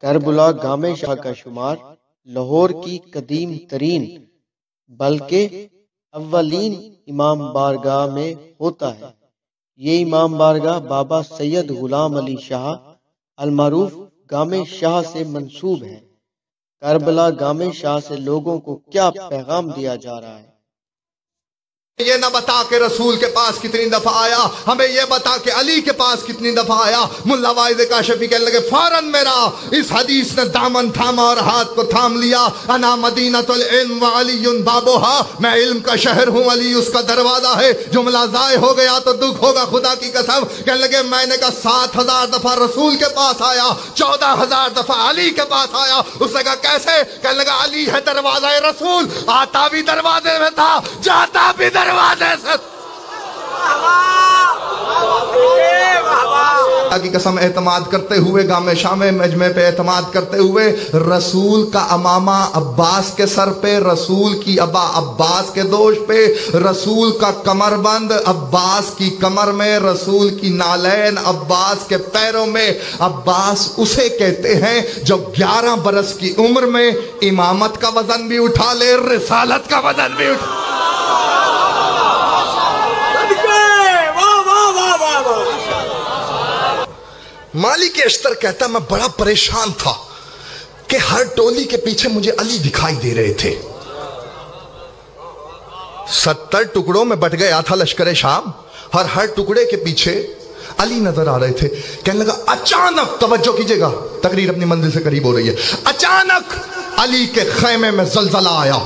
کربلا گام شاہ کا شمار لاہور کی قدیم ترین بلکہ اولین امام بارگاہ میں ہوتا ہے۔ یہ امام بارگاہ بابا سید غلام علی شاہ المعروف گام شاہ سے منسوب ہے۔ کربلا گام شاہ سے لوگوں کو کیا پیغام دیا جا رہا ہے؟ یہ نہ بتا کہ رسول کے پاس کتنی دفعہ آیا، ہمیں یہ بتا کہ علی کے پاس کتنی دفعہ آیا۔ ملا واعظ کاشفی کہنے لگے فوراً میرا اس حدیث نے دامن تھاما اور ہاتھ کو تھام لیا۔ انا مدینۃ العلم وعلی بابوہا، میں علم کا شہر ہوں، علی اس کا دروازہ ہے۔ جملہ ضائع ہو گیا تو دکھ ہوگا خدا کی قسم۔ کہنے لگے میں نے کہا 7,000 دفعہ رسول کے پاس آیا، 14,000 دفعہ علی کے پاس آیا۔ اس نے کہا کیسے؟ کہنے لگا علی ہے دروازہ رسول، آتا بھی دروازے میں تھا، جاتا بھی دروازے سے۔ کی قسم اعتماد کرتے ہوئے گام شاہ میں مجمع پہ اعتماد کرتے ہوئے رسول کا امامہ عباس کے سر پہ، رسول کی ابا عباس کے دوش پہ، رسول کا کمر بند عباس کی کمر میں، رسول کی نالین عباس کے پیروں میں۔ عباس اسے کہتے ہیں جو 11 برس کی عمر میں امامت کا وزن بھی اٹھا لے، رسالت کا وزن بھی اٹھا لے۔ مالک اشتر کہتا میں بڑا پریشان تھا کہ ہر ٹولی کے پیچھے مجھے علی دکھائی دے رہے تھے۔ 70 ٹکڑوں میں بٹ گیا تھا لشکر شام اور ہر ٹکڑے کے پیچھے علی نظر آ رہے تھے۔ کہنے لگا اچانک، توجہ کیجئے گا، تقریر اپنی منزل سے قریب ہو رہی ہے، اچانک علی کے خیمے میں زلزلہ آیا،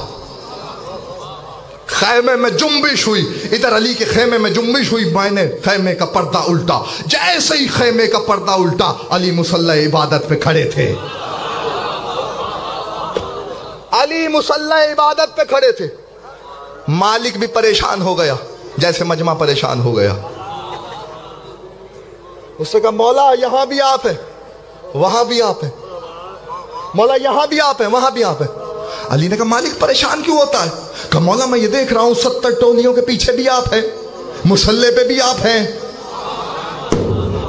خیمے میں جنبش ہوئی۔ ادھر علی کے خیمے میں جنبش ہوئی، میں نے خیمے کا پردہ الٹا، جیسے ہی خیمے کا پردہ الٹا علی مصلی عبادت پہ کھڑے تھے۔ علی مصلی عبادت پہ کھڑے تھے۔ مالک بھی پریشان ہو گیا جیسے مجمع پریشان ہو گیا۔ اس نے کہا مولا یہاں بھی آپ ہیں، وہاں بھی آپ ہیں، مولا یہاں بھی آپ ہیں، وہاں بھی آپ ہیں۔ علی نے کہا مالک پریشان کیوں ہوتا ہے؟ کہا مولا میں یہ دیکھ رہا ہوں 70 ٹولیوں کے پیچھے بھی آپ ہیں، مصلی پہ بھی آپ ہیں۔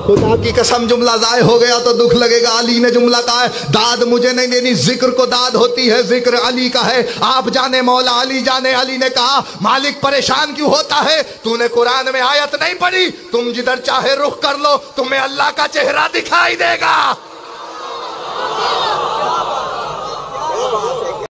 خدا کی قسم جملہ ضائع ہو گیا تو دکھ لگے گا۔ علی نے جملہ کہا ہے داد مجھے نہیں دینی، ذکر کو داد ہوتی ہے، ذکر علی کا ہے، آپ جانے مولا علی جانے۔ علی نے کہا مالک پریشان کیوں ہوتا ہے؟ تو نے قرآن میں آیت نہیں پڑھی تم جدھر چاہے رخ کر لو تمہیں اللہ کا چہرہ دکھائی دے گا۔